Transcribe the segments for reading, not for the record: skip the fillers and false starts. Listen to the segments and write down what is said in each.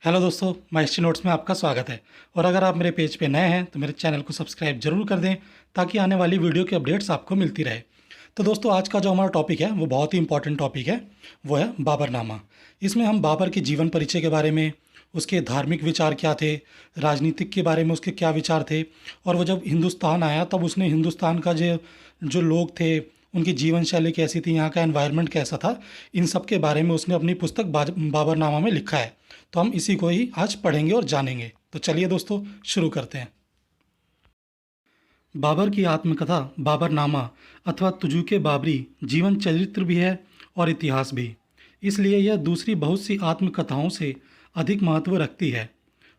Hello दोस्तों, माइस्ट्री notes में आपका स्वागत है। और अगर आप मेरे पेज पे नए हैं तो मेरे चैनल को सब्सक्राइब जरूर कर दें ताकि आने वाली वीडियो की अपडेट्स आपको मिलती रहे। तो दोस्तों, आज का जो हमारा टॉपिक है वो बहुत ही इंपॉर्टेंट टॉपिक है, वो है बाबरनामा। इसमें हम बाबर के जीवन परिचय के बारे में, उसके धार्मिक विचार क्या थे, राजनीतिक के बारे में उसके क्या विचार थे, और वो जब हिंदुस्तान आया तब उसने हिंदुस्तान का जो जो लोग थे, उनकी जीवन शैली कैसी थी, यहाँ का एनवायरनमेंट कैसा था, इन सब के बारे में उसने अपनी पुस्तक बाबरनामा में लिखा है। तो हम इसी को ही आज पढ़ेंगे और जानेंगे। तो चलिए दोस्तों, शुरू करते हैं। बाबर की आत्मकथा बाबरनामा अथवा तुजुके बाबरी जीवन चरित्र भी है और इतिहास भी। इसलिए यह दूसरी बहुत सी आत्मकथाओं से अधिक महत्व रखती है।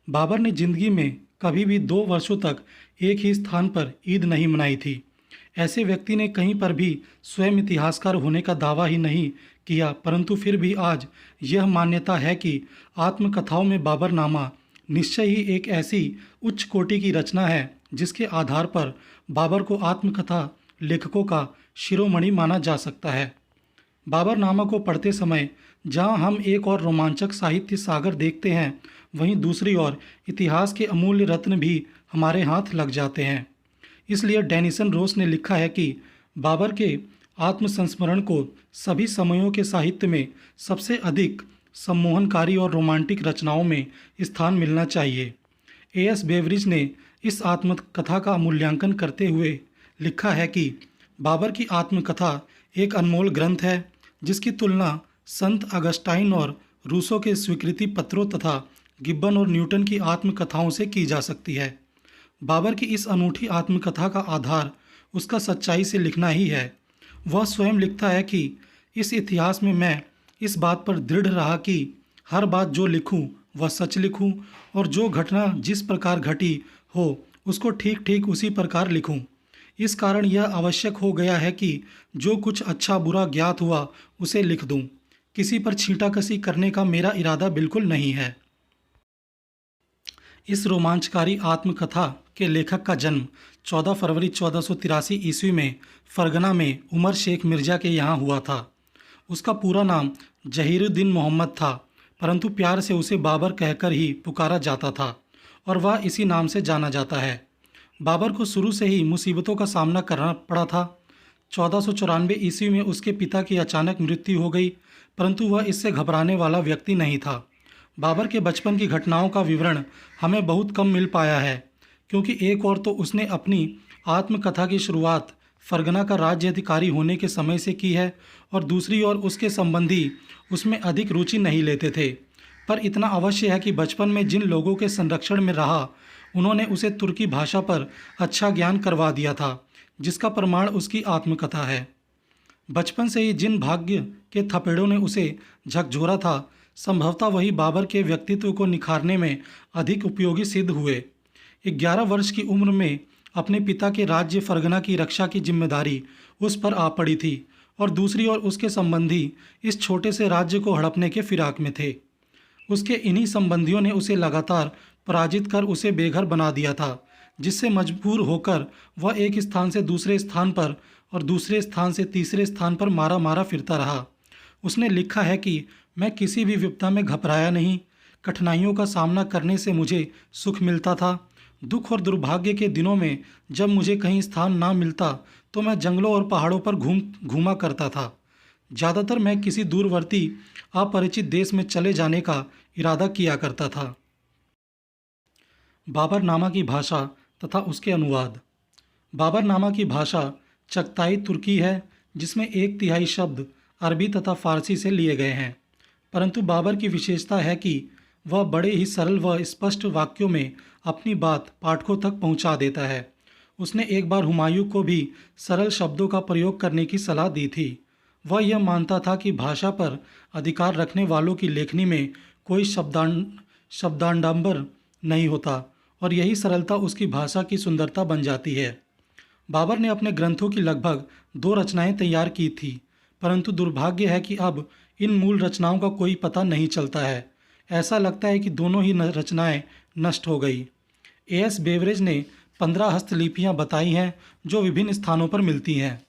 बाबर ने जिंदगी में कभी भी 2 वर्षों तक एक ही स्थान पर ईद नहीं मनाई थी। ऐसे व्यक्ति ने कहीं पर भी स्वयं इतिहासकार होने का दावा ही नहीं किया, परंतु फिर भी आज यह मान्यता है कि आत्मकथाओं में बाबरनामा निश्चय ही एक ऐसी उच्च कोटि की रचना है जिसके आधार पर बाबर को आत्मकथा लेखकों का शिरोमणि माना जा सकता है। बाबरनामा को पढ़ते समय जहां हम एक और रोमांचक साहित्य सागर देखते हैं, वहीं दूसरी ओर इतिहास के अमूल्य रत्न भी हमारे हाथ लग जाते हैं। इसलिए डेनिसन रोस ने लिखा है कि बाबर के आत्मसंस्मरण को सभी समयों के साहित्य में सबसे अधिक सम्मोहनकारी और रोमांटिक रचनाओं में स्थान मिलना चाहिए। एएस बेवरिज ने इस आत्मकथा का मूल्यांकन करते हुए लिखा है कि बाबर की आत्मकथा एक अनमोल ग्रंथ है जिसकी तुलना संत अगस्टाइन और रूसो के स्वीकृति पत्रों तथा गिब्बन और न्यूटन की आत्मकथाओं से की जा सकती है। बाबर की इस अनूठी आत्मकथा का आधार उसका सच्चाई से लिखना ही है। वह स्वयं लिखता है कि इस इतिहास में मैं इस बात पर दृढ़ रहा कि हर बात जो लिखूं वह सच लिखूं, और जो घटना जिस प्रकार घटी हो उसको ठीक ठीक उसी प्रकार लिखूं। इस कारण यह आवश्यक हो गया है कि जो कुछ अच्छा बुरा ज्ञात हुआ उसे लिख दूं। किसी पर छींटाकसी करने का मेरा इरादा बिल्कुल नहीं है। इस रोमांचकारी आत्मकथा के लेखक का जन्म 14 फरवरी 1483 ईस्वी में फरगना में उमर शेख मिर्ज़ा के यहाँ हुआ था। उसका पूरा नाम जहीरुद्दीन मोहम्मद था, परंतु प्यार से उसे बाबर कहकर ही पुकारा जाता था और वह इसी नाम से जाना जाता है। बाबर को शुरू से ही मुसीबतों का सामना करना पड़ा था। 1494 ईस्वी में उसके पिता की अचानक मृत्यु हो गई, परंतु वह इससे घबराने वाला व्यक्ति नहीं था। बाबर के बचपन की घटनाओं का विवरण हमें बहुत कम मिल पाया है, क्योंकि एक और तो उसने अपनी आत्मकथा की शुरुआत फरगना का राज्य अधिकारी होने के समय से की है, और दूसरी ओर उसके संबंधी उसमें अधिक रुचि नहीं लेते थे। पर इतना अवश्य है कि बचपन में जिन लोगों के संरक्षण में रहा, उन्होंने उसे तुर्की भाषा पर अच्छा ज्ञान करवा दिया था, जिसका प्रमाण उसकी आत्मकथा है। बचपन से ही जिन भाग्य के थपेड़ों ने उसे झकझोरा था, संभवतः वही बाबर के व्यक्तित्व को निखारने में अधिक उपयोगी सिद्ध हुए। 11 वर्ष की उम्र में अपने पिता के राज्य फरगना की रक्षा की जिम्मेदारी उस पर आ पड़ी थी, और दूसरी ओर उसके संबंधी इस छोटे से राज्य को हड़पने के फिराक में थे। उसके इन्हीं संबंधियों ने उसे लगातार पराजित कर उसे बेघर बना दिया था, जिससे मजबूर होकर वह एक स्थान से दूसरे स्थान पर और दूसरे स्थान से तीसरे स्थान पर मारा मारा फिरता रहा। उसने लिखा है कि मैं किसी भी विपदा में घबराया नहीं। कठिनाइयों का सामना करने से मुझे सुख मिलता था। दुख और दुर्भाग्य के दिनों में जब मुझे कहीं स्थान ना मिलता तो मैं जंगलों और पहाड़ों पर घूमा करता था। ज़्यादातर मैं किसी दूरवर्ती अपरिचित देश में चले जाने का इरादा किया करता था। बाबरनामा की भाषा तथा उसके अनुवाद। बाबरनामा की भाषा चगताई तुर्की है, जिसमें 1/3 शब्द अरबी तथा फारसी से लिए गए हैं। परंतु बाबर की विशेषता है कि वह बड़े ही सरल व स्पष्ट वाक्यों में अपनी बात पाठकों तक पहुंचा देता है। उसने एक बार हुमायूं को भी सरल शब्दों का प्रयोग करने की सलाह दी थी। वह यह मानता था कि भाषा पर अधिकार रखने वालों की लेखनी में कोई शब्दाडंबर नहीं होता, और यही सरलता उसकी भाषा की सुंदरता बन जाती है। बाबर ने अपने ग्रंथों की लगभग 2 रचनाएं तैयार की थी, परंतु दुर्भाग्य है कि अब इन मूल रचनाओं का कोई पता नहीं चलता है। ऐसा लगता है कि दोनों ही रचनाएं नष्ट हो गई। एएस बेवरेज ने 15 हस्तलिपियां बताई हैं जो विभिन्न स्थानों पर मिलती हैं।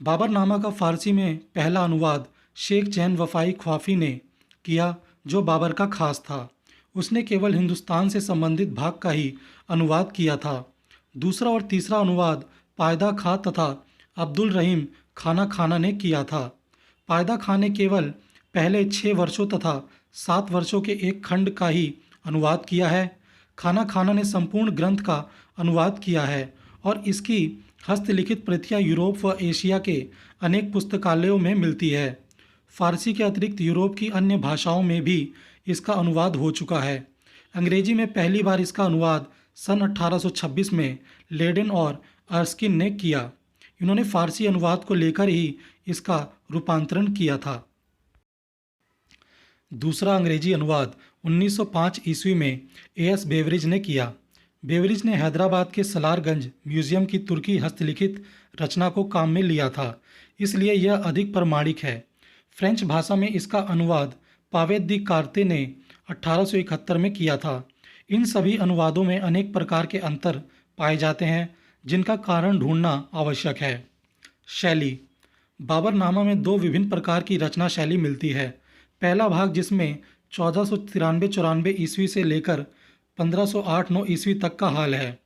बाबरनामा का फारसी में पहला अनुवाद शेख जैन वफ़ाई ख्वाफी ने किया, जो बाबर का खास था। उसने केवल हिंदुस्तान से संबंधित भाग का ही अनुवाद किया था। दूसरा और तीसरा अनुवाद पायदा खां तथा अब्दुल रहीम खाना खाना ने किया था। पायदा खां ने केवल पहले 6 वर्षों तथा 7 वर्षों के एक खंड का ही अनुवाद किया है। खाना खाना ने संपूर्ण ग्रंथ का अनुवाद किया है और इसकी हस्तलिखित प्रतियां यूरोप व एशिया के अनेक पुस्तकालयों में मिलती है। फारसी के अतिरिक्त यूरोप की अन्य भाषाओं में भी इसका अनुवाद हो चुका है। अंग्रेजी में पहली बार इसका अनुवाद सन 1826 में लेडेन और अर्स्किन ने किया। इन्होंने फारसी अनुवाद को लेकर ही इसका रूपांतरण किया था। दूसरा अंग्रेजी अनुवाद 1905 ईस्वी में एएस बेवरिज ने किया। बेवरिज ने हैदराबाद के सलारगंज म्यूजियम की तुर्की हस्तलिखित रचना को काम में लिया था, इसलिए यह अधिक प्रमाणिक है। फ्रेंच भाषा में इसका अनुवाद पावेद दी कार्ते ने 1871 में किया था। इन सभी अनुवादों में अनेक प्रकार के अंतर पाए जाते हैं, जिनका कारण ढूंढना आवश्यक है। शैली। बाबरनामा में दो विभिन्न प्रकार की रचना शैली मिलती है। पहला भाग, जिसमें 1493-94 ईस्वी से लेकर 1508-9 ईस्वी तक का हाल है,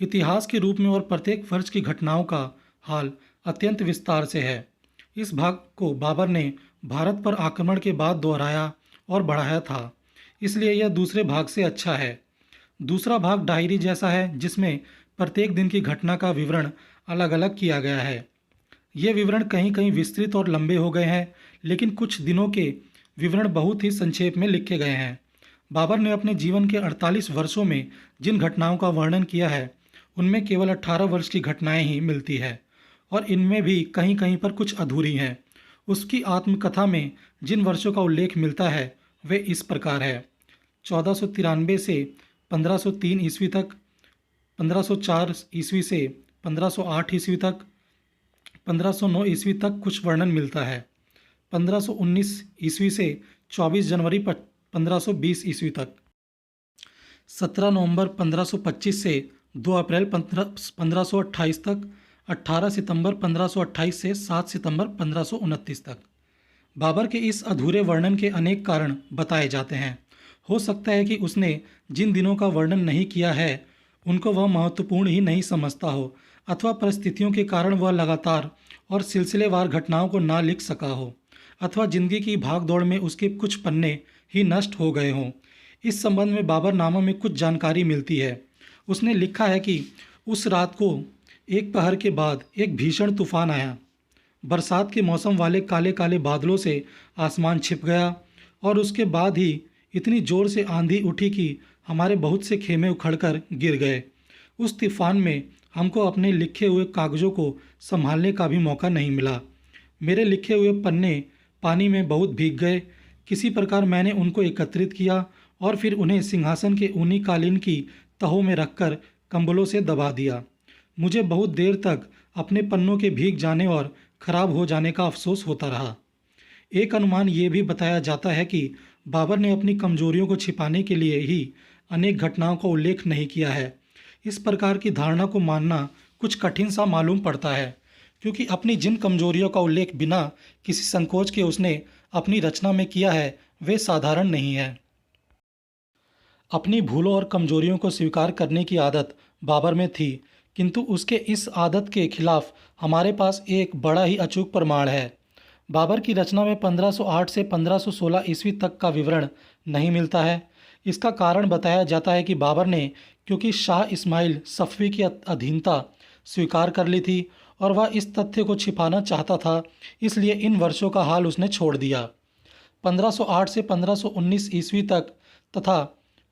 इतिहास के रूप में और प्रत्येक वर्ष की घटनाओं का हाल अत्यंत विस्तार से है। इस भाग को बाबर ने भारत पर आक्रमण के बाद दोहराया और बढ़ाया था, इसलिए यह दूसरे भाग से अच्छा है। दूसरा भाग डायरी जैसा है, जिसमें प्रत्येक दिन की घटना का विवरण अलग अलग किया गया है। ये विवरण कहीं कहीं विस्तृत और लंबे हो गए हैं, लेकिन कुछ दिनों के विवरण बहुत ही संक्षेप में लिखे गए हैं। बाबर ने अपने जीवन के 48 वर्षों में जिन घटनाओं का वर्णन किया है, उनमें केवल 18 वर्ष की घटनाएं ही मिलती है और इनमें भी कहीं कहीं पर कुछ अधूरी हैं। उसकी आत्मकथा में जिन वर्षों का उल्लेख मिलता है वे इस प्रकार है: 1493 से 1503 ईस्वी तक, 1504 ईस्वी से 1508 ईस्वी तक, 1509 ईस्वी तक कुछ वर्णन मिलता है, 1519 ईस्वी से 24 जनवरी 1520 ईस्वी तक, 17 नवंबर 1525 से 2 अप्रैल 1528 तक, 18 सितंबर 1528 से 7 सितंबर 1529 तक। बाबर के इस अधूरे वर्णन के अनेक कारण बताए जाते हैं। हो सकता है कि उसने जिन दिनों का वर्णन नहीं किया है उनको वह महत्वपूर्ण ही नहीं समझता हो, अथवा परिस्थितियों के कारण वह लगातार और सिलसिलेवार घटनाओं को ना लिख सका हो, अथवा जिंदगी की भागदौड़ में उसके कुछ पन्ने ही नष्ट हो गए हों। इस संबंध में बाबरनामा में कुछ जानकारी मिलती है। उसने लिखा है कि उस रात को एक पहर के बाद एक भीषण तूफान आया। बरसात के मौसम वाले काले काले बादलों से आसमान छिप गया और उसके बाद ही इतनी ज़ोर से आंधी उठी कि हमारे बहुत से खेमे उखड़कर गिर गए। उस तूफान में हमको अपने लिखे हुए कागज़ों को संभालने का भी मौका नहीं मिला। मेरे लिखे हुए पन्ने पानी में बहुत भीग गए। किसी प्रकार मैंने उनको एकत्रित किया और फिर उन्हें सिंहासन के ऊनी कालीन की तहों में रखकर कंबलों से दबा दिया। मुझे बहुत देर तक अपने पन्नों के भीग जाने और खराब हो जाने का अफसोस होता रहा। एक अनुमान ये भी बताया जाता है कि बाबर ने अपनी कमजोरियों को छिपाने के लिए ही अनेक घटनाओं का उल्लेख नहीं किया है। इस प्रकार की धारणा को मानना कुछ कठिन सा मालूम पड़ता है, क्योंकि अपनी जिन कमजोरियों का उल्लेख बिना किसी संकोच के उसने अपनी रचना में किया है वे साधारण नहीं है। अपनी भूलों और कमजोरियों को स्वीकार करने की आदत बाबर में थी, किंतु उसके इस आदत के खिलाफ हमारे पास एक बड़ा ही अचूक प्रमाण है। बाबर की रचना में 1508 से 1516 ईस्वी तक का विवरण नहीं मिलता है। इसका कारण बताया जाता है कि बाबर ने क्योंकि शाह इस्माइल सफ़वी की अधीनता स्वीकार कर ली थी और वह इस तथ्य को छिपाना चाहता था, इसलिए इन वर्षों का हाल उसने छोड़ दिया। 1508 से 1519 ईस्वी तक तथा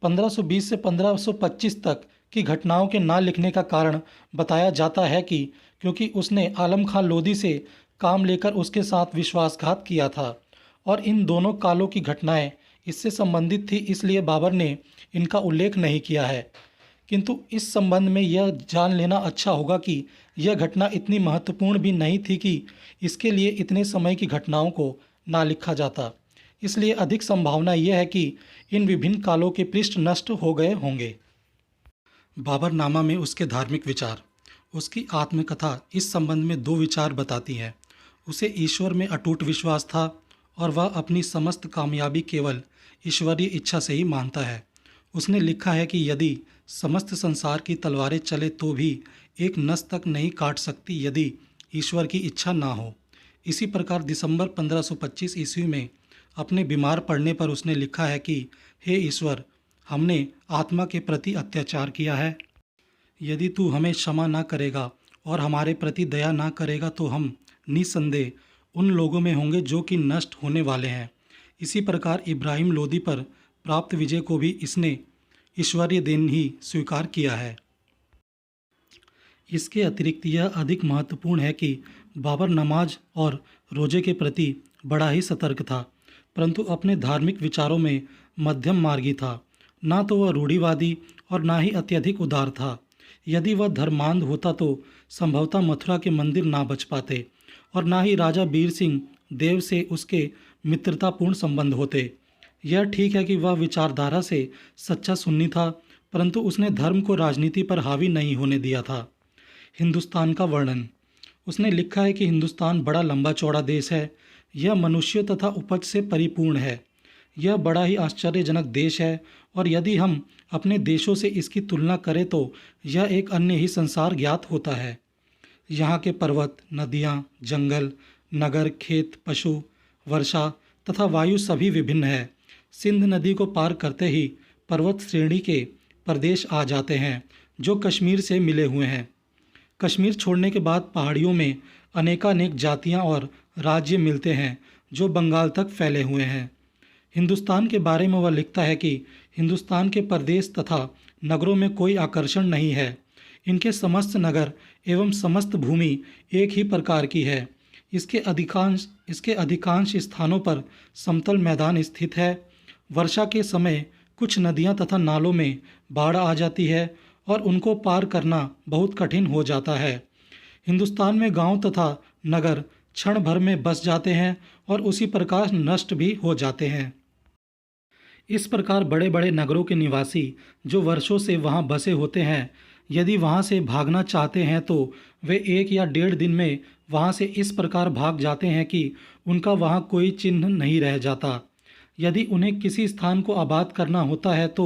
1520 से 1525 तक की घटनाओं के ना लिखने का कारण बताया जाता है कि क्योंकि उसने आलम खां लोदी से काम लेकर उसके साथ विश्वासघात किया था और इन दोनों कालों की घटनाएं इससे संबंधित थी, इसलिए बाबर ने इनका उल्लेख नहीं किया है। किंतु इस संबंध में यह जान लेना अच्छा होगा कि यह घटना इतनी महत्वपूर्ण भी नहीं थी कि इसके लिए इतने समय की घटनाओं को ना लिखा जाता। इसलिए अधिक संभावना यह है कि इन विभिन्न कालों के पृष्ठ नष्ट हो गए होंगे। बाबरनामा में उसके धार्मिक विचार। उसकी आत्मकथा इस संबंध में दो विचार बताती है। उसे ईश्वर में अटूट विश्वास था और वह अपनी समस्त कामयाबी केवल ईश्वरीय इच्छा से ही मानता है। उसने लिखा है कि यदि समस्त संसार की तलवारें चले तो भी एक नस तक नहीं काट सकती यदि ईश्वर की इच्छा ना हो। इसी प्रकार दिसंबर 1525 ईस्वी में अपने बीमार पड़ने पर उसने लिखा है कि हे ईश्वर, हमने आत्मा के प्रति अत्याचार किया है। यदि तू हमें क्षमा ना करेगा और हमारे प्रति दया ना करेगा तो हम निस्संदेह उन लोगों में होंगे जो कि नष्ट होने वाले हैं। इसी प्रकार इब्राहिम लोदी पर प्राप्त विजय को भी इसने ईश्वरीय देन ही स्वीकार किया है। इसके अतिरिक्त यह अधिक महत्वपूर्ण है कि बाबर नमाज और रोजे के प्रति बड़ा ही सतर्क था, परंतु अपने धार्मिक विचारों में मध्यम मार्गी था। ना तो वह रूढ़िवादी और ना ही अत्यधिक उदार था। यदि वह धर्मांध होता तो संभवतः मथुरा के मंदिर ना बच पाते और ना ही राजा बीर सिंह देव से उसके मित्रतापूर्ण संबंध होते। यह ठीक है कि वह विचारधारा से सच्चा सुन्नी था, परंतु उसने धर्म को राजनीति पर हावी नहीं होने दिया था। हिंदुस्तान का वर्णन। उसने लिखा है कि हिंदुस्तान बड़ा लंबा चौड़ा देश है। यह मनुष्यों तथा उपज से परिपूर्ण है। यह बड़ा ही आश्चर्यजनक देश है और यदि हम अपने देशों से इसकी तुलना करें तो यह एक अन्य ही संसार ज्ञात होता है। यहाँ के पर्वत, नदियाँ, जंगल, नगर, खेत, पशु, वर्षा तथा वायु सभी विभिन्न है। सिंध नदी को पार करते ही पर्वत श्रेणी के प्रदेश आ जाते हैं जो कश्मीर से मिले हुए हैं। कश्मीर छोड़ने के बाद पहाड़ियों में अनेकानेक जातियाँ और राज्य मिलते हैं जो बंगाल तक फैले हुए हैं। हिंदुस्तान के बारे में वह लिखता है कि हिंदुस्तान के प्रदेश तथा नगरों में कोई आकर्षण नहीं है। इनके समस्त नगर एवं समस्त भूमि एक ही प्रकार की है। इसके अधिकांश स्थानों पर समतल मैदान स्थित है। वर्षा के समय कुछ नदियां तथा नालों में बाढ़ आ जाती है और उनको पार करना बहुत कठिन हो जाता है। हिंदुस्तान में गांव तथा नगर क्षण भर में बस जाते हैं और उसी प्रकार नष्ट भी हो जाते हैं। इस प्रकार बड़े बड़े नगरों के निवासी जो वर्षों से वहां बसे होते हैं, यदि वहां से भागना चाहते हैं तो वे 1 या 1.5 दिन में वहां से इस प्रकार भाग जाते हैं कि उनका वहां कोई चिन्ह नहीं रह जाता। यदि उन्हें किसी स्थान को आबाद करना होता है तो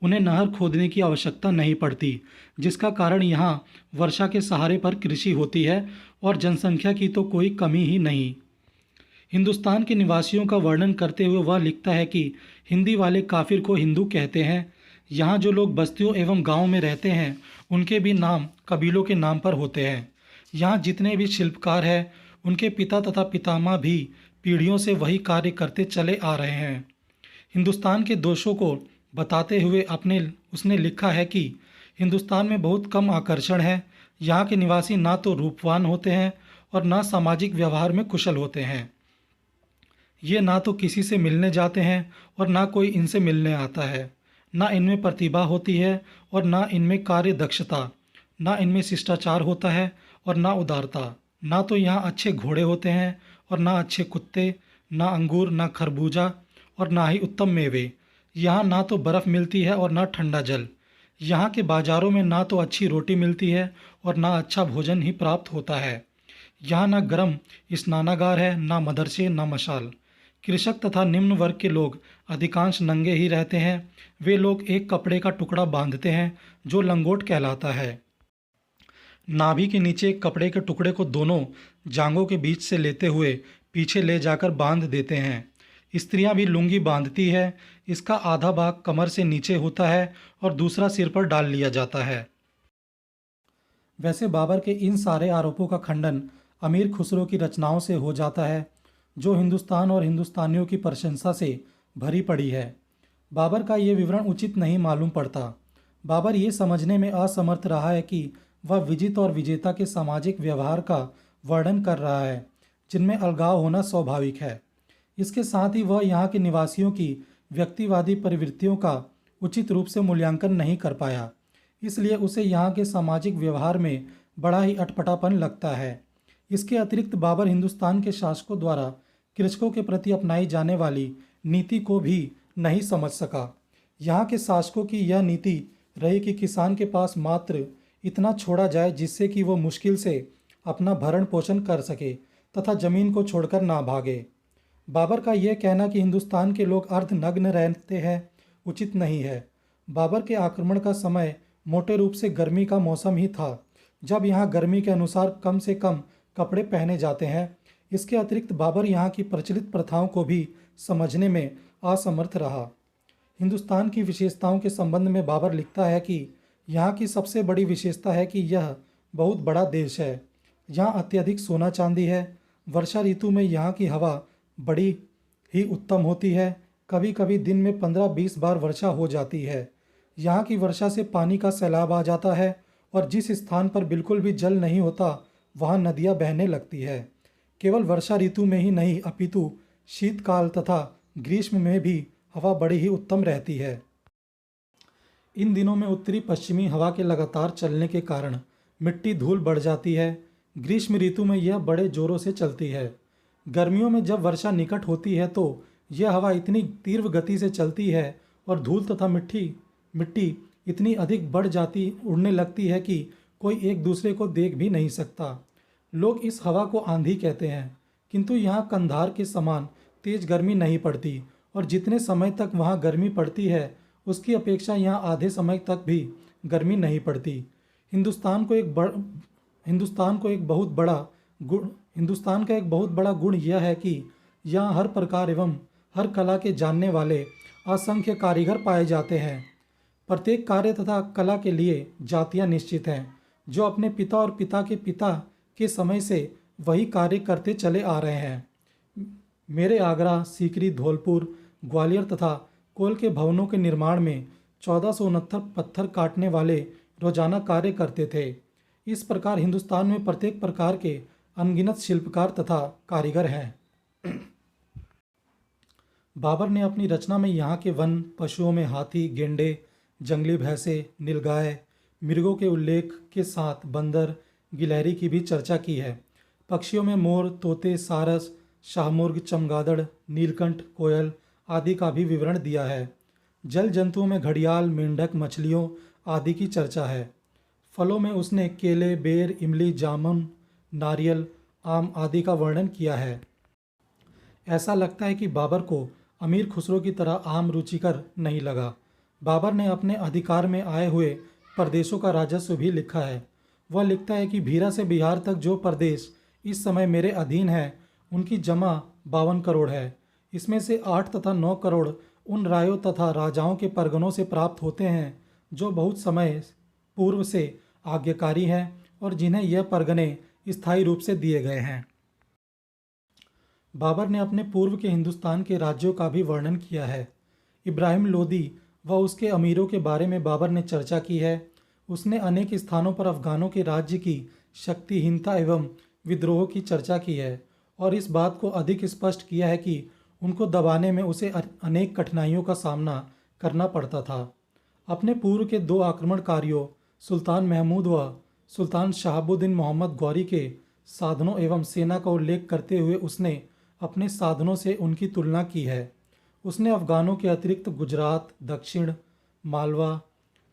उन्हें नहर खोदने की आवश्यकता नहीं पड़ती, जिसका कारण यहाँ वर्षा के सहारे पर कृषि होती है और जनसंख्या की तो कोई कमी ही नहीं। हिंदुस्तान के निवासियों का वर्णन करते हुए वह लिखता है कि हिंदी वाले काफिर को हिंदू कहते हैं। यहाँ जो लोग बस्तियों एवं गाँव में रहते हैं उनके भी नाम कबीलों के नाम पर होते हैं। यहाँ जितने भी शिल्पकार हैं उनके पिता तथा पितामह भी पीढ़ियों से वही कार्य करते चले आ रहे हैं। हिंदुस्तान के दोषों को बताते हुए उसने लिखा है कि हिंदुस्तान में बहुत कम आकर्षण है। यहाँ के निवासी ना तो रूपवान होते हैं और ना सामाजिक व्यवहार में कुशल होते हैं। ये ना तो किसी से मिलने जाते हैं और ना कोई इनसे मिलने आता है। ना इनमें प्रतिभा होती है और ना इनमें कार्य दक्षता। ना इनमें शिष्टाचार होता है और ना उदारता। ना तो यहाँ अच्छे घोड़े होते हैं और ना अच्छे कुत्ते, ना अंगूर, ना खरबूजा और ना ही उत्तम मेवे। यहाँ ना तो बर्फ़ मिलती है और ना ठंडा जल। यहाँ के बाज़ारों में ना तो अच्छी रोटी मिलती है और ना अच्छा भोजन ही प्राप्त होता है। यहाँ ना गर्म स्नानागार है, ना मदरसे, ना मशाल। कृषक तथा निम्न वर्ग के लोग अधिकांश नंगे ही रहते हैं। वे लोग एक कपड़े का टुकड़ा बांधते हैं जो लंगोट कहलाता है। नाभि के नीचे कपड़े के टुकड़े को दोनों जांघों के बीच से लेते हुए पीछे ले जाकर बांध देते हैं। स्त्रियां भी लुंगी बांधती है। इसका आधा भाग कमर से नीचे होता है और दूसरा सिर पर डाल लिया जाता है। वैसे बाबर के इन सारे आरोपों का खंडन अमीर खुसरो की रचनाओं से हो जाता है जो हिंदुस्तान और हिंदुस्तानियों की प्रशंसा से भरी पड़ी है। बाबर का ये विवरण उचित नहीं मालूम पड़ता। बाबर ये समझने में असमर्थ रहा है कि वह विजित और विजेता के सामाजिक व्यवहार का वर्णन कर रहा है जिनमें अलगाव होना स्वाभाविक है। इसके साथ ही वह यहाँ के निवासियों की व्यक्तिवादी प्रवृत्तियों का उचित रूप से मूल्यांकन नहीं कर पाया। इसलिए उसे यहाँ के सामाजिक व्यवहार में बड़ा ही अटपटापन लगता है। इसके अतिरिक्त बाबर हिंदुस्तान के शासकों द्वारा कृषकों के प्रति अपनाई जाने वाली नीति को भी नहीं समझ सका। यहाँ के शासकों की यह नीति रही कि किसान के पास मात्र इतना छोड़ा जाए जिससे कि वो मुश्किल से अपना भरण पोषण कर सके तथा जमीन को छोड़कर ना भागे। बाबर का यह कहना कि हिंदुस्तान के लोग अर्धनग्न रहते हैं उचित नहीं है। बाबर के आक्रमण का समय मोटे रूप से गर्मी का मौसम ही था, जब यहाँ गर्मी के अनुसार कम से कम कपड़े पहने जाते हैं। इसके अतिरिक्त बाबर यहाँ की प्रचलित प्रथाओं को भी समझने में असमर्थ रहा। हिंदुस्तान की विशेषताओं के संबंध में बाबर लिखता है कि यहाँ की सबसे बड़ी विशेषता है कि यह बहुत बड़ा देश है। यहाँ अत्यधिक सोना चांदी है। वर्षा ऋतु में यहाँ की हवा बड़ी ही उत्तम होती है। कभी कभी दिन में 15-20 बार वर्षा हो जाती है। यहाँ की वर्षा से पानी का सैलाब आ जाता है और जिस स्थान पर बिल्कुल भी जल नहीं होता वहाँ नदियाँ बहने लगती है। केवल वर्षा ऋतु में ही नहीं अपितु शीतकाल तथा ग्रीष्म में भी हवा बड़ी ही उत्तम रहती है। इन दिनों में उत्तरी पश्चिमी हवा के लगातार चलने के कारण मिट्टी धूल बढ़ जाती है। ग्रीष्म ऋतु में यह बड़े जोरों से चलती है। गर्मियों में जब वर्षा निकट होती है तो यह हवा इतनी तीव्र गति से चलती है और धूल तथा मिट्टी इतनी अधिक उड़ने लगती है कि कोई एक दूसरे को देख भी नहीं सकता। लोग इस हवा को आंधी कहते हैं, किंतु यहाँ कंधार के समान तेज गर्मी नहीं पड़ती और जितने समय तक वहाँ गर्मी पड़ती है उसकी अपेक्षा यहाँ आधे समय तक भी गर्मी नहीं पड़ती। हिंदुस्तान का एक बहुत बड़ा गुण यह है कि यहाँ हर प्रकार एवं हर कला के जानने वाले असंख्य कारीगर पाए जाते हैं। प्रत्येक कार्य तथा कला के लिए जातियाँ निश्चित हैं, जो अपने पिता और पिता के समय से वही कार्य करते चले आ रहे हैं। मेरे आगरा, सीकरी, धौलपुर, ग्वालियर तथा कोल के भवनों के निर्माण में 1469 पत्थर काटने वाले रोजाना कार्य करते थे। इस प्रकार हिंदुस्तान में प्रत्येक प्रकार के अनगिनत शिल्पकार तथा कारीगर हैं। बाबर ने अपनी रचना में यहाँ के वन पशुओं में हाथी, गेंडे, जंगली भैंसे, नीलगाय, मृगों के उल्लेख के साथ बंदर, गिलहरी की भी चर्चा की है। पक्षियों में मोर, तोते, सारस, शाहमुर्ग, चमगादड़, नीलकंठ, कोयल आदि का भी विवरण दिया है। जल जंतुओं में घड़ियाल, मेंढक, मछलियों आदि की चर्चा है। फलों में उसने केले, बेर, इमली, जामुन, नारियल, आम आदि का वर्णन किया है। ऐसा लगता है कि बाबर को अमीर खुसरो की तरह आम रुचिकर नहीं लगा। बाबर ने अपने अधिकार में आए हुए प्रदेशों का राजस्व भी लिखा है। वह लिखता है कि भीरा से बिहार तक जो प्रदेश इस समय मेरे अधीन है उनकी जमा 52 करोड़ है। इसमें से 8 तथा 9 करोड़ उन रायों तथा राजाओं के परगनों से प्राप्त होते हैं जो बहुत समय पूर्व से आज्ञाकारी हैं और जिन्हें यह परगने स्थायी रूप से दिए गए हैं। बाबर ने अपने पूर्व के हिंदुस्तान के राज्यों का भी वर्णन किया है। इब्राहिम लोदी व उसके अमीरों के बारे में बाबर ने चर्चा की है। उसने अनेक स्थानों पर अफगानों के राज्य की शक्तिहीनता एवं विद्रोह की चर्चा की है और इस बात को अधिक स्पष्ट किया है कि उनको दबाने में उसे अनेक कठिनाइयों का सामना करना पड़ता था। अपने पूर्व के 2 आक्रमणकारियों सुल्तान महमूद व सुल्तान शहाबुद्दीन मोहम्मद गौरी के साधनों एवं सेना का उल्लेख करते हुए उसने अपने साधनों से उनकी तुलना की है। उसने अफगानों के अतिरिक्त गुजरात, दक्षिण, मालवा,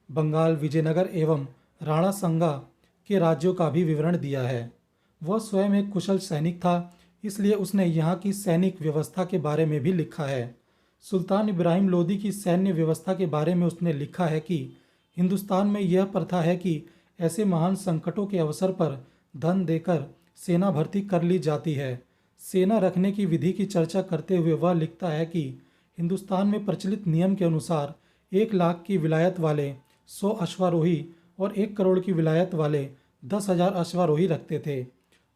बंगाल, विजयनगर एवं राणा संगा के राज्यों का भी विवरण दिया है। वह स्वयं एक कुशल सैनिक था, इसलिए उसने यहाँ की सैनिक व्यवस्था के बारे में भी लिखा है। सुल्तान इब्राहिम लोदी की सैन्य व्यवस्था के बारे में उसने लिखा है कि हिंदुस्तान में यह प्रथा है कि ऐसे महान संकटों के अवसर पर धन देकर सेना भर्ती कर ली जाती है। सेना रखने की विधि की चर्चा करते हुए वह लिखता है कि हिंदुस्तान में प्रचलित नियम के अनुसार 1 लाख की विलायत वाले 100 अश्वारोही और 1 करोड़ की विलायत वाले 10,000 अश्वारोही रखते थे।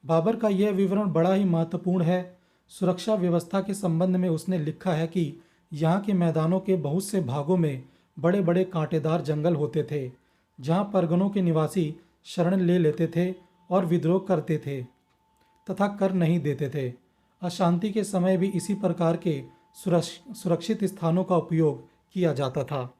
बाबर का यह विवरण बड़ा ही महत्वपूर्ण है। सुरक्षा व्यवस्था के संबंध में उसने लिखा है कि यहाँ के मैदानों के बहुत से भागों में बड़े बड़े कांटेदार जंगल होते थे, जहाँ परगनों के निवासी शरण ले लेते थे और विद्रोह करते थे तथा कर नहीं देते थे। अशांति के समय भी इसी प्रकार के सुरक्षित स्थानों का उपयोग किया जाता था।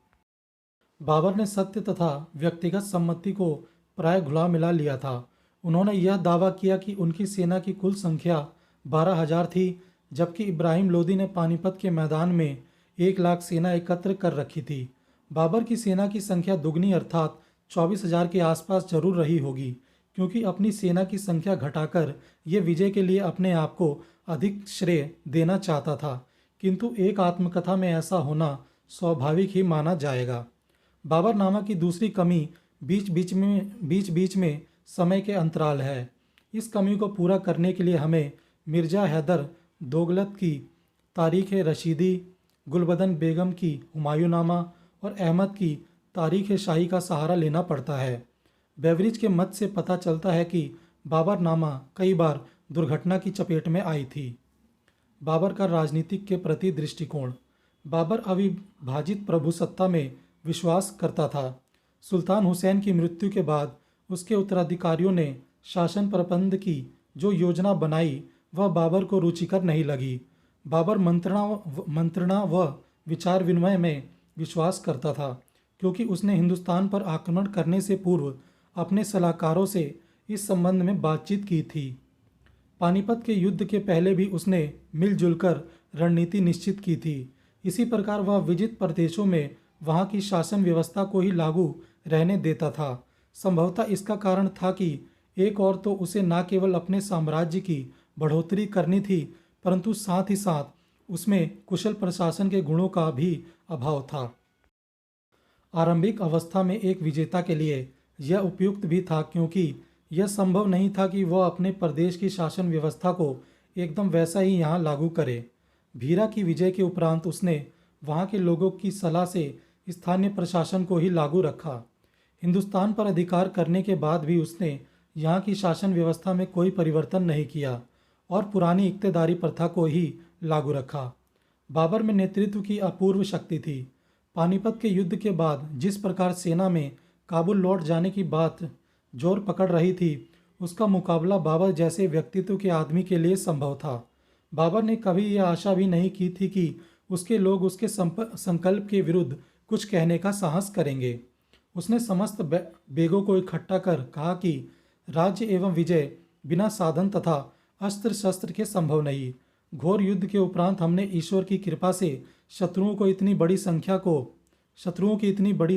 बाबर ने सत्य तथा व्यक्तिगत सम्मति को प्राय घुला मिला लिया था। उन्होंने यह दावा किया कि उनकी सेना की कुल संख्या 12,000 थी, जबकि इब्राहिम लोदी ने पानीपत के मैदान में 1 लाख सेना एकत्र कर रखी थी। बाबर की सेना की संख्या दुगनी अर्थात 24,000 के आसपास जरूर रही होगी, क्योंकि अपनी सेना की संख्या घटाकर ये विजय के लिए अपने आप को अधिक श्रेय देना चाहता था, किंतु एक आत्मकथा में ऐसा होना स्वाभाविक ही माना जाएगा। बाबरनामा की दूसरी कमी बीच बीच में समय के अंतराल है। इस कमी को पूरा करने के लिए हमें मिर्ज़ा हैदर दोगलत की तारीख़ रशीदी, गुलबदन बेगम की हुमायूंनामा और अहमद की तारीख़ शाही का सहारा लेना पड़ता है। बेवरिज के मत से पता चलता है कि बाबरनामा कई बार दुर्घटना की चपेट में आई थी। बाबर का राजनीतिक के प्रति दृष्टिकोण। बाबर अविभाजित प्रभुसत्ता में विश्वास करता था। सुल्तान हुसैन की मृत्यु के बाद उसके उत्तराधिकारियों ने शासन प्रबंध की जो योजना बनाई वह बाबर को रुचिकर नहीं लगी। बाबर मंत्रणा व विचार विनिमय में विश्वास करता था, क्योंकि उसने हिंदुस्तान पर आक्रमण करने से पूर्व अपने सलाहकारों से इस संबंध में बातचीत की थी। पानीपत के युद्ध के पहले भी उसने मिलजुल कर रणनीति निश्चित की थी। इसी प्रकार वह विजित प्रदेशों में वहाँ की शासन व्यवस्था को ही लागू रहने देता था। संभवतः इसका कारण था कि एक और तो उसे न केवल अपने साम्राज्य की बढ़ोतरी करनी थी, परंतु साथ ही साथ उसमें कुशल प्रशासन के गुणों का भी अभाव था। आरंभिक अवस्था में एक विजेता के लिए यह उपयुक्त भी था, क्योंकि यह संभव नहीं था कि वह अपने प्रदेश की शासन व्यवस्था को एकदम वैसा ही यहाँ लागू करे। भीरा की विजय के उपरांत उसने वहाँ के लोगों की सलाह से स्थानीय प्रशासन को ही लागू रखा। हिंदुस्तान पर अधिकार करने के बाद भी उसने यहाँ की शासन व्यवस्था में कोई परिवर्तन नहीं किया और पुरानी इक्तेदारी प्रथा को ही लागू रखा। बाबर में नेतृत्व की अपूर्व शक्ति थी। पानीपत के युद्ध के बाद जिस प्रकार सेना में काबुल लौट जाने की बात जोर पकड़ रही थी, उसका मुकाबला बाबर जैसे व्यक्तित्व के आदमी के लिए संभव था। बाबर ने कभी यह आशा भी नहीं की थी कि उसके लोग उसके संकल्प के विरुद्ध कुछ कहने का साहस करेंगे। उसने समस्त बेगों को इकट्ठा कर कहा कि राज्य एवं विजय बिना साधन तथा अस्त्र शस्त्र के संभव नहीं। घोर युद्ध के उपरांत हमने ईश्वर की कृपा से शत्रुओं की इतनी बड़ी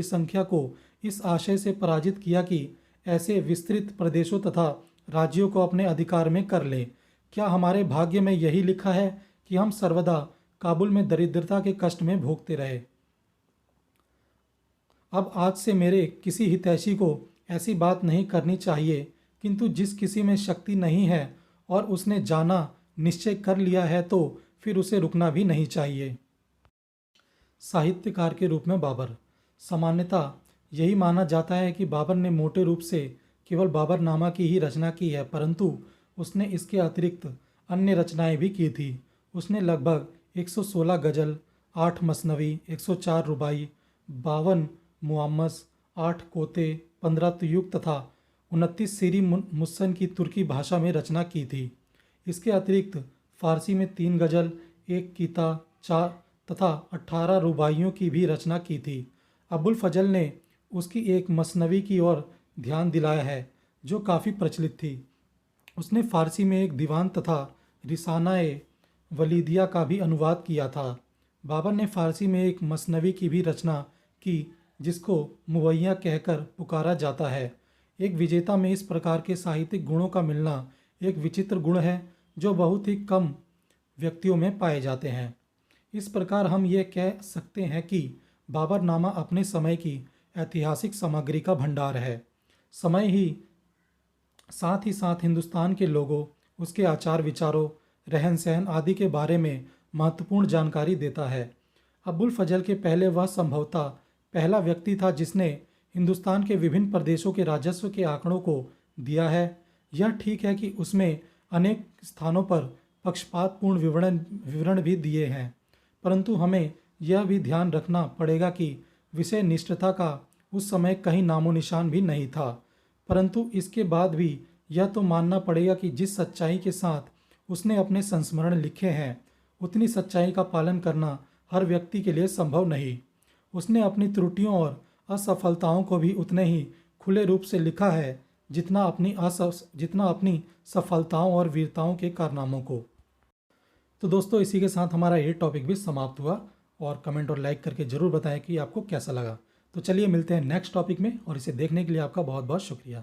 संख्या को इस आशय से पराजित किया कि ऐसे विस्तृत प्रदेशों तथा राज्यों को अपने अधिकार में कर लें। क्या हमारे भाग्य में यही लिखा है कि हम सर्वदा काबुल में दरिद्रता के कष्ट में भोगते रहे? अब आज से मेरे किसी हितैषी को ऐसी बात नहीं करनी चाहिए, किंतु जिस किसी में शक्ति नहीं है और उसने जाना निश्चय कर लिया है, तो फिर उसे रुकना भी नहीं चाहिए। साहित्यकार के रूप में बाबर। सामान्यतः यही माना जाता है कि बाबर ने मोटे रूप से केवल बाबरनामा की ही रचना की है, परंतु उसने इसके अतिरिक्त अन्य रचनाएं भी की थी। उसने लगभग 116 गज़ल, 8 मसनवी, 104 रुबाई, 52 मुअम्मस, 8 कोते, 15 तुयुक तथा 29 सीरी मुस्सन की तुर्की भाषा में रचना की थी। इसके अतिरिक्त फारसी में 3 गज़ल, 1 कीता, 4 तथा 18 रुबाइयों की भी रचना की थी। अबुल फजल ने उसकी एक मसनवी की ओर ध्यान दिलाया है, जो काफ़ी प्रचलित थी। उसने फारसी में एक दीवान तथा रिसाना-ए वलीदिया का भी अनुवाद किया था। बाबर ने फारसी में एक मसनवी की भी रचना की, जिसको मुवैया कहकर पुकारा जाता है। एक विजेता में इस प्रकार के साहित्यिक गुणों का मिलना एक विचित्र गुण है, जो बहुत ही कम व्यक्तियों में पाए जाते हैं। इस प्रकार हम ये कह सकते हैं कि बाबरनामा अपने समय की ऐतिहासिक सामग्री का भंडार है। समय ही साथ हिंदुस्तान के लोगों, उसके आचार विचारों, रहन सहन आदि के बारे में महत्वपूर्ण जानकारी देता है। अबुल फजल के पहले वह संभवतः पहला व्यक्ति था जिसने हिंदुस्तान के विभिन्न प्रदेशों के राजस्व के आंकड़ों को दिया है। यह ठीक है कि उसमें अनेक स्थानों पर पक्षपातपूर्ण विवरण भी दिए हैं, परंतु हमें यह भी ध्यान रखना पड़ेगा कि विषय निष्ठता का उस समय कहीं नामो निशान भी नहीं था। परंतु इसके बाद भी यह तो मानना पड़ेगा कि जिस सच्चाई के साथ उसने अपने संस्मरण लिखे हैं, उतनी सच्चाई का पालन करना हर व्यक्ति के लिए संभव नहीं। उसने अपनी त्रुटियों और असफलताओं को भी उतने ही खुले रूप से लिखा है जितना अपनी सफलताओं और वीरताओं के कारनामों को। तो दोस्तों, इसी के साथ हमारा ये टॉपिक भी समाप्त हुआ, और कमेंट और लाइक करके ज़रूर बताएं कि आपको कैसा लगा। तो चलिए मिलते हैं नेक्स्ट टॉपिक में, और इसे देखने के लिए आपका बहुत बहुत शुक्रिया।